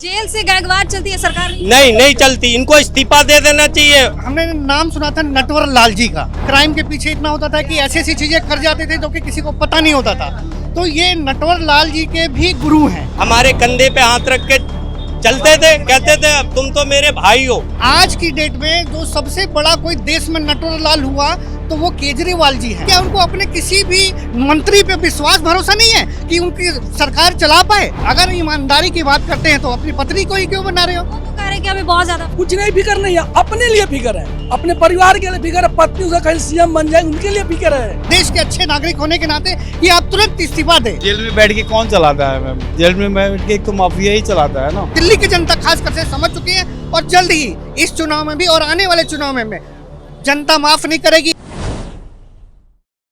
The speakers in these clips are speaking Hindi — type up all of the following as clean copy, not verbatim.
जेल से गैंगवार चलती है सरकार नहीं चलती, इनको इस्तीफा दे देना चाहिए। हमने नाम सुना था नटवर लाल जी का। क्राइम के पीछे इतना होता था कि ऐसी ऐसी चीजें कर जाते थे जो कि किसी को पता नहीं होता था। तो ये नटवर लाल जी के भी गुरु हैं। हमारे कंधे पे हाथ रख के चलते थे, कहते थे अब तुम तो मेरे भाई हो। आज की डेट में जो सबसे बड़ा कोई देश में नटवर लाल हुआ तो वो केजरीवाल जी हैं। क्या उनको अपने किसी भी मंत्री पे विश्वास भरोसा नहीं है कि उनकी सरकार चला पाए? अगर ईमानदारी की बात करते हैं तो अपनी पत्नी को ही क्यों बना रहे हो? वो तो कह रहे हैं कि हमें बहुत ज्यादा कुछ नहीं फिक्र नहीं है, अपने लिए फिक्र है, अपने परिवार के लिए फिक्र है, पत्नी उसका कहीं सीएम बन जाए उनके लिए फिक्र है। देश के अच्छे नागरिक होने के नाते ये आप तुरंत इस्तीफा दें। जेल में बैठ के कौन चलाता है मैम? जेल में बैठ के एक तो माफिया ही चलाता है ना। दिल्ली की जनता खासकर से समझ चुकी है और जल्द ही इस चुनाव में भी और आने वाले चुनाव में जनता माफ नहीं करेगी।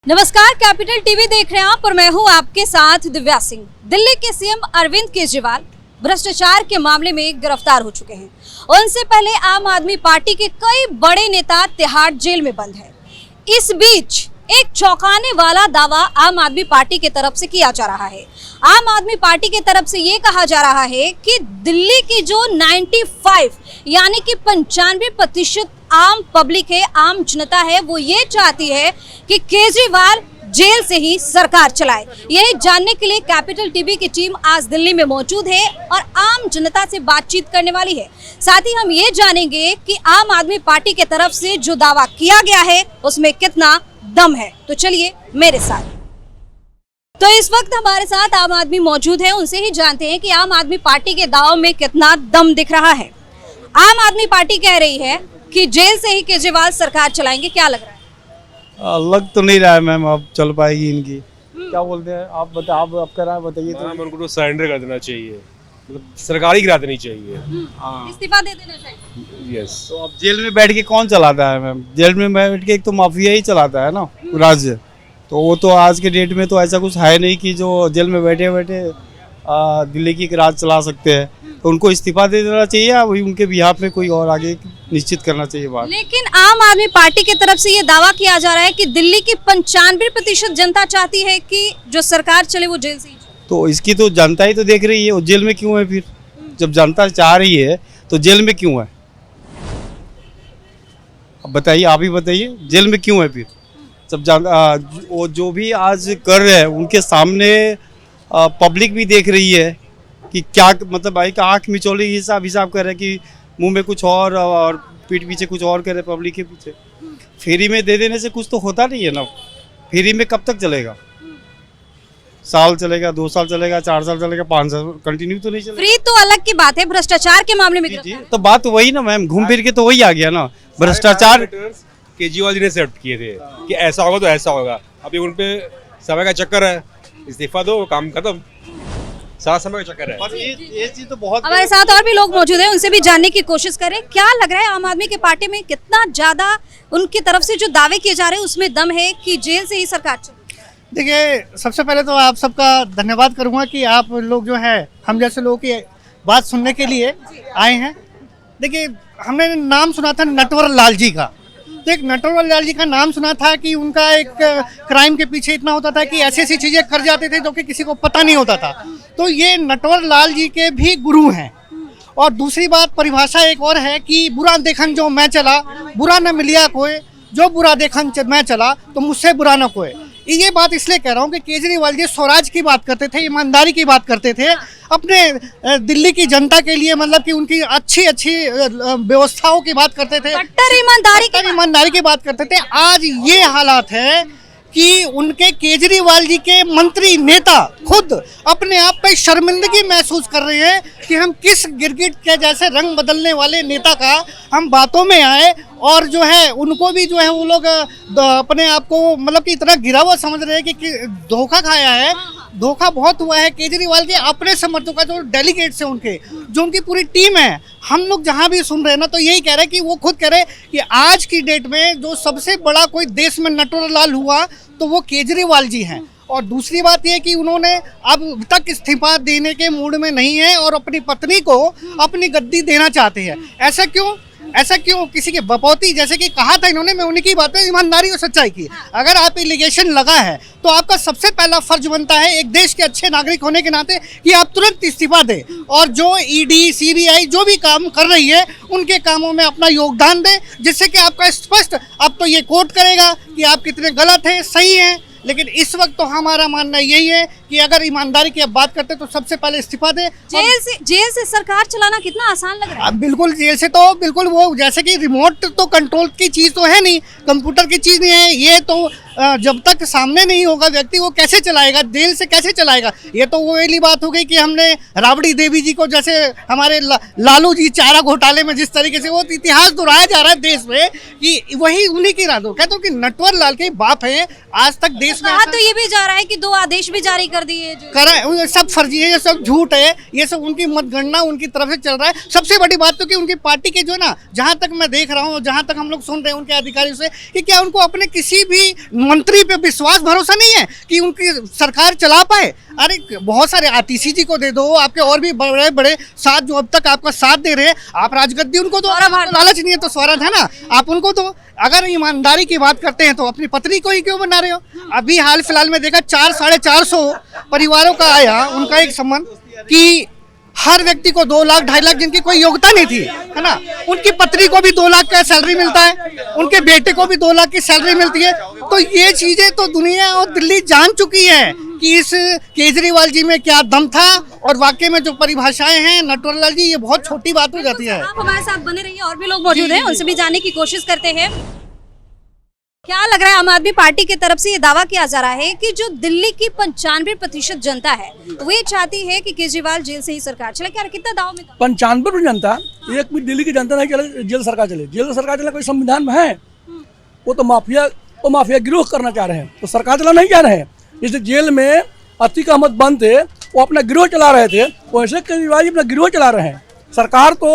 नमस्कार, कैपिटल टीवी देख रहे हैं आप और मैं हूं आपके साथ दिव्या सिंह। दिल्ली के सीएम अरविंद केजरीवाल भ्रष्टाचार के मामले में गिरफ्तार हो चुके हैं। उनसे पहले आम आदमी पार्टी के कई बड़े नेता तिहाड़ जेल में बंद हैं। इस बीच एक चौंकाने वाला दावा आम आदमी पार्टी की तरफ से किया जा रहा है। आम आदमी पार्टी की तरफ से ये कहा जा रहा है कि दिल्ली की जो 95 यानी कि 95% आम पब्लिक है, आम जनता है, वो ये चाहती है कि केजरीवाल जेल से ही सरकार चलाए। यही जानने के लिए कैपिटल टीवी की टीम आज दिल्ली में मौजूद है और आम जनता से बातचीत करने वाली है। साथ ही हम ये जानेंगे कि आम आदमी पार्टी की तरफ से जो दावा किया गया है उसमें कितना दम है। तो चलिए मेरे साथ। तो इस वक्त हमारे साथ आम आदमी मौजूद है, उनसे ही जानते हैं कि आम आदमी पार्टी के दावों में कितना दम दिख रहा है। आम आदमी पार्टी कह रही है कि जेल से ही केजरीवाल सरकार चलाएंगे, क्या लग रहा है? लग तो नहीं रहा है मैम अब चल पाएगी इनकी। क्या बोलते हैं आप? आप कह रहा है बताइए। तो उनको तो सरेंडर कर देना चाहिए, मतलब सरकार ही गिरा देनी चाहिए। इस्तीफा दे देना चाहिए। यस। तो अब जेल में बैठ के कौन चलाता है मैम? जेल में बैठ के एक तो माफिया ही चलाता है ना राज्य। तो वो तो आज के डेट में तो ऐसा कुछ है नहीं कि जो जेल में बैठे बैठे दिल्ली की राज चला सकते हैं। तो उनको इस्तीफा दे देना चाहिए, वही उनके बिहाफ में कोई और आगे निश्चित करना चाहिए बात। लेकिन आम आदमी पार्टी की तरफ से ये दावा किया जा रहा है कि दिल्ली की 95% जनता चाहती है कि जो सरकार चले वो जेल से ही चले। तो इसकी तो जनता ही तो देख रही है, वो जेल में क्यों है फिर? जब जनता चाह रही है तो जेल में क्यों है? अब बताइए, आप ही बताइए, जेल में क्यों है फिर? जब वो जो भी आज कर रहे हैं उनके सामने पब्लिक भी देख रही है कि क्या मतलब भाई का आँख मिचौली हिसाब कर रहे हैं कि मुंह में कुछ और पीठ पीछे कुछ और कर रहे पब्लिक के पीछे। फ्री में दे देने से कुछ तो होता नहीं है ना। फ्री में कब तक चलेगा? साल चलेगा, 2 साल चलेगा, 4 साल चलेगा, 5 साल कंटिन्यू तो नहीं चलेगा। फ्री तो अलग की बात है, भ्रष्टाचार के मामले में जी, तो बात तो वही ना मैम, घूम फिर के तो वही आ गया ना। भ्रष्टाचार केजरीवाल जी ने एक्सेप्ट किए थे कि ऐसा होगा तो ऐसा होगा। अभी उन पे समय का चक्कर है, इस्तीफा दो, काम खत्म। सारा समय का चक्कर है। ये चीज तो बहुत। हमारे साथ और भी लोग मौजूद हैं, उनसे भी जानने की कोशिश करें। क्या लग रहा है आम आदमी की पार्टी में कितना ज्यादा उनकी तरफ से जो दावे किए जा रहे हैं उसमें दम है कि जेल से ही सरकार चले? देखिए, सबसे पहले तो आप सबका धन्यवाद करूंगा कि आप लोग जो है हम जैसे लोगों की बात सुनने के लिए आए हैं। देखिए, हमने नाम सुना था नटवर लाल जी का। तो एक नटवर लाल जी का नाम सुना था कि उनका एक क्राइम के पीछे इतना होता था कि ऐसी ऐसी चीजें कर जाते थे जो कि किसी को पता नहीं होता था। तो ये नटवर लाल जी के भी गुरु हैं। और दूसरी बात, परिभाषा एक और है कि बुरा देखन जो मैं चला, बुरा न मिलिया कोई, जो बुरा देखन मैं चला तो मुझसे बुरा न कोई। ये बात इसलिए कह रहा हूँ कि केजरीवाल जी स्वराज की बात करते थे, ईमानदारी की बात करते थे, अपने दिल्ली की जनता के लिए, मतलब कि उनकी अच्छी व्यवस्थाओं की बात करते थे, कट्टर ईमानदारी की बात करते थे। आज ये हालात है कि उनके केजरीवाल जी के मंत्री नेता खुद अपने आप पे शर्मिंदगी महसूस कर रहे हैं कि हम किस गिरगिट के जैसे रंग बदलने वाले नेता का हम बातों में आए। और जो है उनको भी जो है वो लोग अपने आप को मतलब कि इतना गिरा हुआ समझ रहे हैं कि धोखा खाया है। धोखा बहुत हुआ है केजरीवाल के अपने समर्थकों का, जो डेलीगेट्स हैं उनके, जो उनकी पूरी टीम है। हम लोग जहाँ भी सुन रहे हैं ना, तो यही कह रहे हैं कि वो खुद कह रहे हैं कि आज की डेट में जो सबसे बड़ा कोई देश में नटवर लाल हुआ तो वो केजरीवाल जी हैं। और दूसरी बात यह कि उन्होंने अब तक इस्तीफा देने के मूड में नहीं है और अपनी पत्नी को अपनी गद्दी देना चाहते हैं। ऐसा क्यों? ऐसा क्यों? किसी के बपौती, जैसे कि कहा था इन्होंने, मैं उन्हीं की बात है, ईमानदारी और सच्चाई की। अगर आप एलिगेशन लगा है तो आपका सबसे पहला फर्ज बनता है एक देश के अच्छे नागरिक होने के नाते कि आप तुरंत इस्तीफा दें और जो ईडी सीबीआई जो भी काम कर रही है उनके कामों में अपना योगदान दें, जिससे कि आपका स्पष्ट अब तो ये कोर्ट करेगा कि आप कितने गलत हैं सही हैं। लेकिन इस वक्त तो हमारा मानना यही है कि अगर ईमानदारी की आप बात करते तो सबसे पहले इस्तीफा दें। जेल से सरकार चलाना कितना आसान लग रहा है। अब बिल्कुल जेल से तो बिल्कुल वो जैसे कि रिमोट तो कंट्रोल की चीज़ तो है नहीं, कंप्यूटर की चीज़ नहीं है ये तो। जब तक सामने नहीं होगा व्यक्ति वो कैसे चलाएगा, जेल से कैसे चलाएगा? ये तो वो वाली बात हो गई कि हमने राबड़ी देवी जी को, जैसे हमारे लालू जी चारा घोटाले में जिस तरीके से वो इतिहास दोहराया जा रहा है देश में कि वही उन्हीं की रात हो। कहता हूँ कि नटवर लाल के बाप है, आज तक देश में कहा तो ये भी जा रहा है कि 2 आदेश भी जारी कर दिए करा, ये सब फर्जी है, ये सब झूठ है, ये सब उनकी मतगणना उनकी तरफ से चल रहा है। सबसे बड़ी बात तो कि उनकी पार्टी के जो ना, जहाँ तक मैं देख रहा हूँ, जहाँ तक हम लोग सुन रहे हैं उनके अधिकारियों से कि क्या उनको अपने किसी भी मंत्री पे विश्वास भरोसा नहीं है कि उनकी सरकार चला पाए। अरे बहुत सारे आतिशी जी को दे दो, आपके और भी बड़े बड़े साथ जो अब तक आपका साथ दे रहे हैं, आप राजगद्दी उनको दो, लालच नहीं है तो स्वराज है ना, आप उनको दो। अगर ईमानदारी की बात करते हैं तो अपनी पत्नी को ही क्यों बना रहे हो? अभी हाल फिलहाल में देखा 400-450 परिवारों का आया उनका एक संबंध कि हर व्यक्ति को 2 लाख 2.5 लाख जिनकी कोई योग्यता नहीं थी, है ना, उनकी पत्नी को भी 2 लाख का सैलरी मिलता है, उनके बेटे को भी 2 लाख की सैलरी मिलती है। तो ये चीजें तो दुनिया और दिल्ली जान चुकी है कि इस केजरीवाल जी में क्या दम था, और वाकई में जो परिभाषाएं हैं नटवरलाल जी, ये बहुत छोटी बात हो जाती है। आप हमारे साथ बने रहिए, और भी लोग मौजूद हैं, उनसे भी जानने की कोशिश करते हैं। क्या लग रहा है, आम आदमी पार्टी की तरफ से ये दावा किया जा रहा है कि जो दिल्ली की 95% जनता है वो ये चाहती है कि केजरीवाल जेल से ही सरकार चले। क्या कितना दाव में 95% जनता, एक भी दिल्ली की जनता नहीं चले जेल सरकार चले। जेल सरकार चले कोई संविधान में है? वो तो माफिया गिरोह करना चाह रहे हैं, तो सरकार चला नहीं चाह रहे हैं। जैसे जेल में अतीक अहमद बंद थे, वो अपना गिरोह चला रहे थे, वैसे केजरीवाल जी अपना गिरोह चला रहे हैं। सरकार तो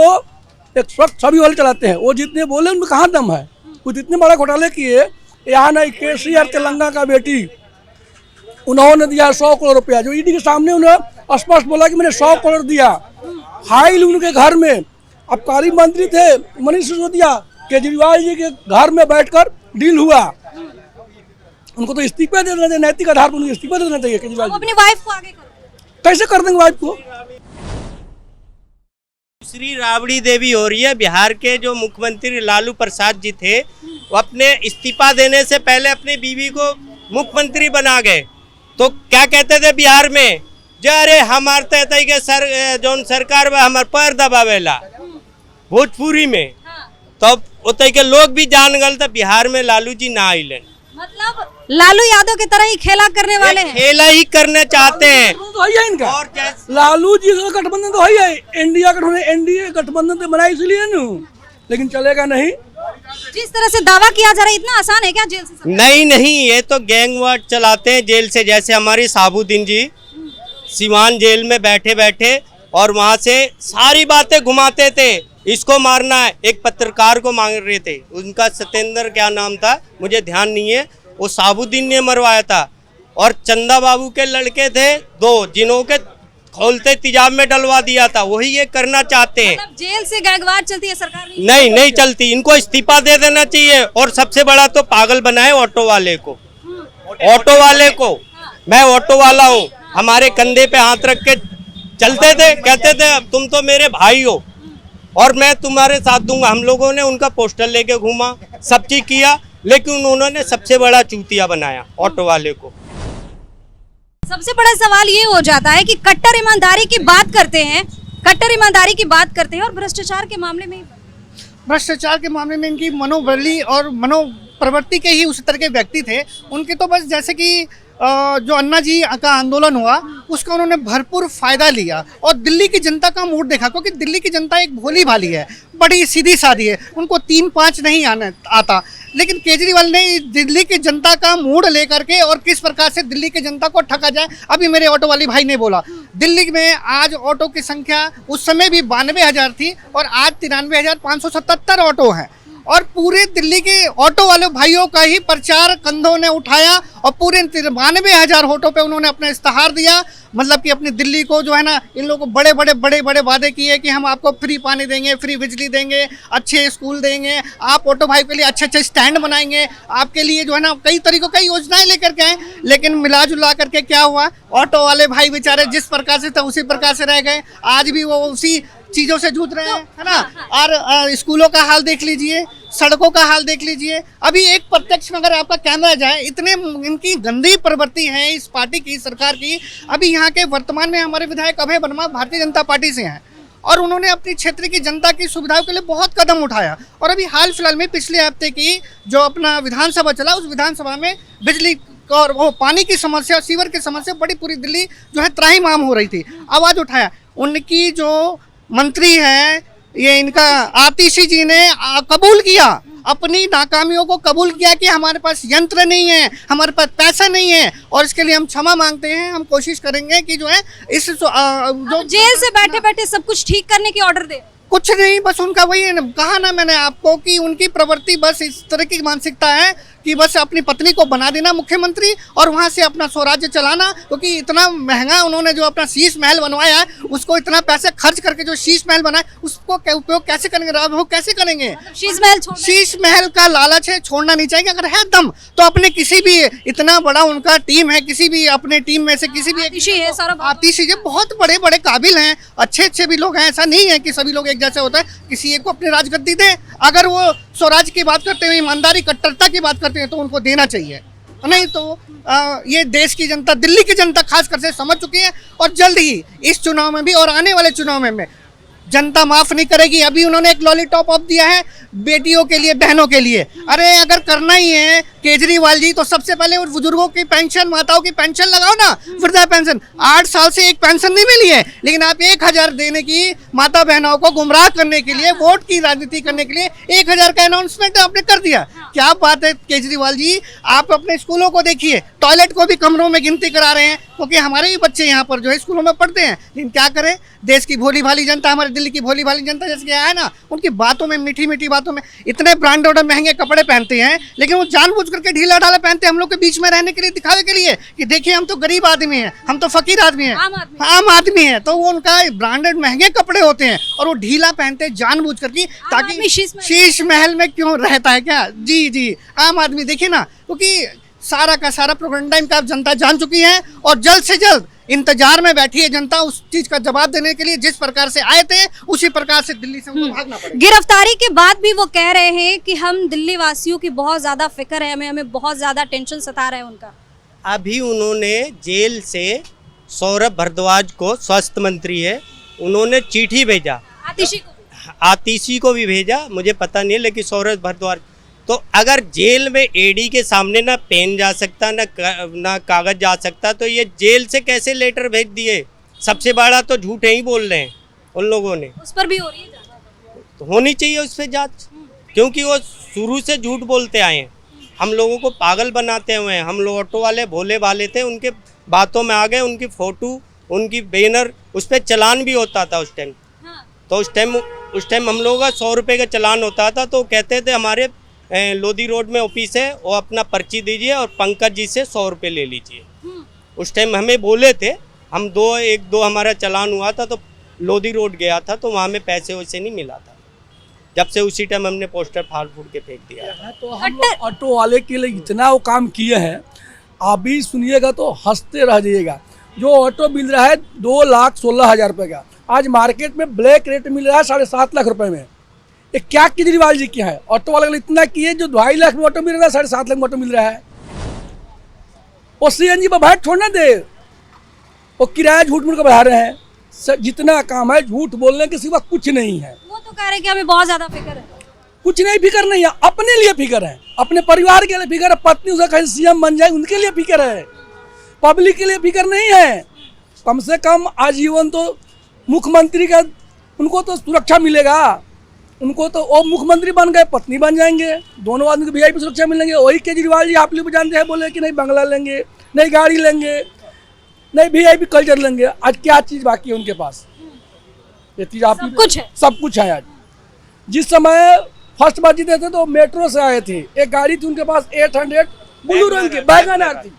एक स्वच्छ छवि वाले चलाते हैं, वो जितने बोले उनमें कहाँ दम है? वो जितने बड़ा घोटाले किए, यहाँ नहीं केसीआर तेलंगाना का बेटी, उन्होंने दिया 100 करोड़ रुपया, जो ईडी के सामने उन्होंने स्पष्ट बोला कि मैंने 100 करोड़ दिया। फाइल उनके घर में, आबकारी मंत्री थे मनीष सिसोदिया, केजरीवाल जी के घर में बैठकर डील हुआ। उनको तो इस्तीफा दे देना चाहिए, नैतिक आधार पर उनको इस्तीफा दे देना चाहिए केजरीवाल जी। अपनी वाइफ को आगे करो, कैसे कर देंगे वाइफ को? दूसरी राबड़ी देवी हो रही है। बिहार के जो मुख्यमंत्री लालू प्रसाद जी थे, वो अपने इस्तीफा देने से पहले अपनी बीवी को मुख्यमंत्री बना गए। तो क्या कहते थे बिहार में, जो अरे हमारे तय के सर जौन सरकार में हमारे पैर दबावेला भोजपुरी में, तो उतई के लोग भी जान गए थे बिहार में लालू जी ना आइलन। मतलब लालू यादव की तरह ही खेला करने वाले हैं, खेला ही करने चाहते हैं। तो है इनका, और लालू जी का गठबंधन तो है, इंडिया गठबंधन, एनडीए गठबंधन तो बनाया इसलिए न, लेकिन चलेगा नहीं। जिस तरह से दावा किया जा रहा है, इतना आसान है क्या जेल से? नहीं, ये तो गैंग वार चलाते हैं जेल से। जैसे हमारी साबुद्दीन जी सिवान जेल में बैठे और वहाँ से सारी बातें घुमाते थे, इसको मारना है। एक पत्रकार को मांग रहे थे, उनका सत्येंद्र क्या नाम था मुझे ध्यान नहीं है, वो साबुद्दीन ने मरवाया था। और चंदा बाबू के लड़के थे 2, जिन्हों के खोलते तिजाब में डलवा दिया था, वही ये करना चाहते हैं। मतलब जेल से गैंगवार चलती है सरकार नहीं चलती, इनको इस्तीफा दे देना चाहिए। और सबसे बड़ा तो पागल बनाए ऑटो वाले को। मैं ऑटो वाला हूँ, हमारे कंधे पे हाथ रख के चलते थे, कहते थे तुम तो मेरे भाई हो और मैं तुम्हारे साथ दूंगा। हम लोगों ने उनका पोस्टर लेके घूमा, सब चीज किया, लेकिन उन्होंने सबसे बड़ा चूतिया बनाया ऑटो वाले को। सबसे बड़ा सवाल ये हो जाता है कि कट्टर ईमानदारी की बात करते हैं और भ्रष्टाचार के मामले में इनकी मनोबली और मनोप्रवृत्ति के ही उस तरह के व्यक्ति थे। उनके तो बस जैसे कि जो अन्ना जी का आंदोलन हुआ उसका उन्होंने भरपूर फायदा लिया और दिल्ली की जनता का मूड देखा, क्योंकि दिल्ली की जनता एक भोली भाली है, बड़ी सीधी सादी है, उनको 3-5 नहीं आता। लेकिन केजरीवाल ने दिल्ली की जनता का मूड लेकर के और किस प्रकार से दिल्ली की जनता को ठगा जाए, अभी मेरे ऑटो वाली भाई ने बोला, दिल्ली में आज ऑटो की संख्या उस समय भी 92,000 थी और आज 93,577 ऑटो हैं। और पूरे दिल्ली के ऑटो वाले भाइयों का ही प्रचार कंधों ने उठाया और पूरे 93,000 ऑटो पे उन्होंने अपना इश्तहार दिया। मतलब कि अपनी दिल्ली को जो है ना, इन लोगों को बड़े बड़े वादे किए कि हम आपको फ्री पानी देंगे, फ्री बिजली देंगे, अच्छे स्कूल देंगे, आप ऑटो भाई के लिए अच्छे स्टैंड बनाएंगे, आपके लिए जो है ना कई तरीकों की योजनाएं लेकर के आए। लेकिन मिला जुला करके क्या हुआ, ऑटो वाले भाई बेचारे जिस प्रकार से थे उसी प्रकार से रह गए। आज भी वो उसी चीज़ों से जूझ रहे हैं, है ना। और स्कूलों का हाल देख लीजिए, सड़कों का हाल देख लीजिए। अभी एक प्रत्यक्ष में अगर आपका कैमरा जाए, इतने इनकी गंदी प्रवृत्ति है इस पार्टी की, सरकार की। अभी यहाँ के वर्तमान में हमारे विधायक अभय वर्मा भारतीय जनता पार्टी से हैं और उन्होंने अपनी क्षेत्र की जनता की सुविधाओं के लिए बहुत कदम उठाया। और अभी हाल फिलहाल में पिछले हफ्ते की जो अपना विधानसभा चला, उस विधानसभा में बिजली और वो पानी की समस्या, सीवर की समस्या बड़ी पूरी दिल्ली जो है त्राहिमाम हो रही थी। आवाज़ उठाया उनकी जो मंत्री है, ये इनका आतिशी जी ने कबूल किया, अपनी नाकामियों को कबूल किया कि हमारे पास यंत्र नहीं है, हमारे पास पैसा नहीं है और इसके लिए हम क्षमा मांगते हैं। हम कोशिश करेंगे कि जो है इस जो जेल से बैठे बैठे सब कुछ ठीक करने की ऑर्डर दे। कुछ नहीं, बस उनका वही कहा ना मैंने आपको कि उनकी प्रवृत्ति बस इस तरह की मानसिकता है कि बस अपनी पत्नी को बना देना मुख्यमंत्री और वहां से अपना स्वराज्य चलाना। क्योंकि इतना महंगा उन्होंने जो अपना शीश महल बनवाया है, उसको इतना पैसे खर्च करके जो शीश महल बनाए, उसको उपयोग कैसे करेंगे, वो कैसे करेंगे। शीश महल का लालच है, छोड़ना नहीं चाहिए। अगर है दम तो अपने किसी भी, इतना बड़ा उनका टीम है, किसी भी अपने टीम में से किसी भी आतिशी जी बहुत बड़े बड़े काबिल हैं, अच्छे भी लोग हैं। ऐसा नहीं है कि सभी लोग एक जैसे होता है। किसी एक को अपनी राजगद्दी दे, अगर वो स्वराज की बात करते हुए ईमानदारी कट्टरता की बात करते हैं तो उनको देना चाहिए। नहीं तो ये देश की जनता, दिल्ली की जनता खास कर से समझ चुकी है और जल्द ही इस चुनाव में भी और आने वाले चुनाव में जनता माफ नहीं करेगी। अभी उन्होंने एक लॉलीपॉप ऑफ दिया है बेटियों के लिए, बहनों के लिए। अरे अगर करना ही है केजरीवाल जी तो सबसे पहले उन बुजुर्गों की पेंशन, माताओं की पेंशन लगाओ ना, वृद्धा पेंशन। 8 साल से एक पेंशन नहीं मिली है, लेकिन आप 1,000 देने की माता बहनों को गुमराह करने के लिए, वोट की राजनीति करने के लिए 1,000 का अनाउंसमेंट आपने कर दिया। क्या बात है केजरीवाल जी, आप अपने स्कूलों को देखिए, टॉयलेट को भी कमरों में गिनती करा रहे हैं, क्योंकि हमारे भी बच्चे यहाँ पर जो है स्कूलों में पढ़ते हैं। लेकिन क्या करें, देश की भोली भाली जनता, हमारे दिल्ली की भोली भाली जनता जैसे क्या है ना, उनकी बातों में, मीठी मीठी बातों में इतने ब्रांडेड और महंगे कपड़े पहनते हैं, लेकिन वो जानबूझ करके ढीला ढाला पहनते हैं हम लोग के बीच में रहने के लिए, दिखावे के लिए कि देखिए हम तो गरीब आदमी हैं, हम तो फकीर आदमी हैं, आम आदमी है। तो वो उनका ब्रांडेड महंगे कपड़े होते हैं और वो ढीला पहनते हैं जानबूझ करके, ताकि शीश महल में क्यों रहता है क्या। जी आम आदमी देखिए ना, क्योंकि सारा का सारा प्रोपेगेंडा इनका जनता जान चुकी है और जल्द से जल्द इंतजार में बैठी है जनता उस चीज का जवाब देने के लिए। जिस प्रकार से आए थे उसी प्रकार से दिल्ली से उनको भागना पड़ेगा। गिरफ्तारी के बाद भी वो कह रहे हैं कि हम दिल्ली वासियों की बहुत ज्यादा फिक्र है, हमें बहुत ज्यादा टेंशन सता रहा है उनका। अभी उन्होंने जेल से सौरभ भारद्वाज को, स्वास्थ्य मंत्री है, उन्होंने चिट्ठी भेजा, आतिशी को भी भेजा, मुझे पता नहीं है, लेकिन सौरभ भारद्वाज। तो अगर जेल में एडी के सामने ना पेन जा सकता, ना कागज जा सकता, तो ये जेल से कैसे लेटर भेज दिए। सबसे बड़ा तो झूठ ही बोल रहे हैं उन लोगों ने। उस पर भी हो रही है जांच? तो होनी चाहिए उस पर जांच, क्योंकि वो शुरू से झूठ बोलते आए हैं, हम लोगों को पागल बनाते हुए हैं। हम लोग ऑटो वाले भोले भाले थे, उनके बातों में आ गए, उनकी फोटो, उनकी बैनर, उस पर चलान भी होता था उस टाइम। तो उस टाइम हम लोगों का 100 रुपये का चलान होता था, तो कहते थे हमारे लोधी रोड में ऑफिस है, वो अपना पर्ची दीजिए और पंकज जी से 100 रुपये ले लीजिए। उस टाइम हमें बोले थे, हम एक दो हमारा चलान हुआ था तो लोधी रोड गया था, तो वहाँ में पैसे वैसे नहीं मिला था। जब से उसी टाइम हमने पोस्टर फाड़ फूड़ के फेंक दिया। तो हम लोग ऑटो वाले के लिए इतना वो काम किए हैं, आप भी सुनिएगा तो हंसते रह जाइएगा। जो ऑटो मिल रहा है 2,16,000 रुपये का, आज मार्केट में ब्लैक रेट मिल रहा है 7.5 लाख रुपए में। ये क्या केजरीवाल जी क्या है, ऑटो वाले इतना किए, जो 2.5 लाख में ऑटो मिल रहा है 7.5 लाख में ऑटो मिल रहा है। वो CNG पर भाई छोड़ना दे, वो किराया झूठ मूठ का बढ़ा रहे हैं। जितना काम है झूठ बोलने के सिवा कुछ नहीं है। वो तो कह रहे कि हमें बहुत ज्यादा फिक्र है। कुछ नहीं फिक्र नहीं है, अपने लिए फिक्र है, अपने परिवार के लिए फिक्र है, पत्नी उसे कहीं CM बन जाए उनके लिए फिक्र है, पब्लिक के लिए फिक्र नहीं है। कम से कम आजीवन तो मुख्यमंत्री का उनको तो सुरक्षा मिलेगा, उनको तो वो मुख्यमंत्री बन गए, पत्नी बन जाएंगे, दोनों आदमी को VIP सुरक्षा मिलेंगे। वही केजरीवाल जी आप लोग जानते हैं, बोले कि नहीं बंगला लेंगे, नहीं गाड़ी लेंगे, नहीं VIP कल्चर लेंगे। आज क्या चीज़ बाकी है उनके पास? ये चीज़ आप सब कुछ है, सब कुछ है। आज जिस समय फर्स्ट बार जीते थे तो मेट्रो से आए थे, एक गाड़ी थी उनके पास 800 ब्लू रंग की वैगनआर थी,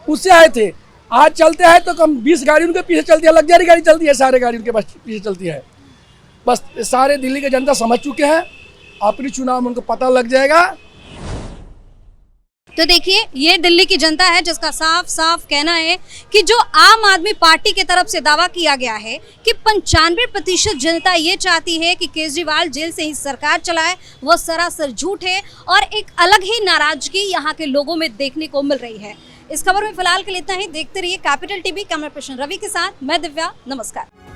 उससे आए थे। आज चलते हैं तो कम 20 गाड़ी उनके पीछे चलती है, लग्जरी गाड़ी चलती है, सारे गाड़ी उनके पास पीछे चलती है। बस सारे दिल्ली के जनता समझ चुके हैं, अपनी चुनाव में उनको पता लग जाएगा। तो देखिए, ये दिल्ली की जनता है जिसका साफ साफ कहना है कि जो आम आदमी पार्टी की तरफ से दावा किया गया है कि 95% जनता ये चाहती है कि केजरीवाल जेल से ही सरकार चलाए, वो सरासर झूठ है और एक अलग ही नाराजगी यहाँ के लोगों में देखने को मिल रही है। इस खबर में फिलहाल के लिए इतना ही। देखते रहिए capital TV. Camera person Ravi के साथ मैं दिव्या। नमस्कार।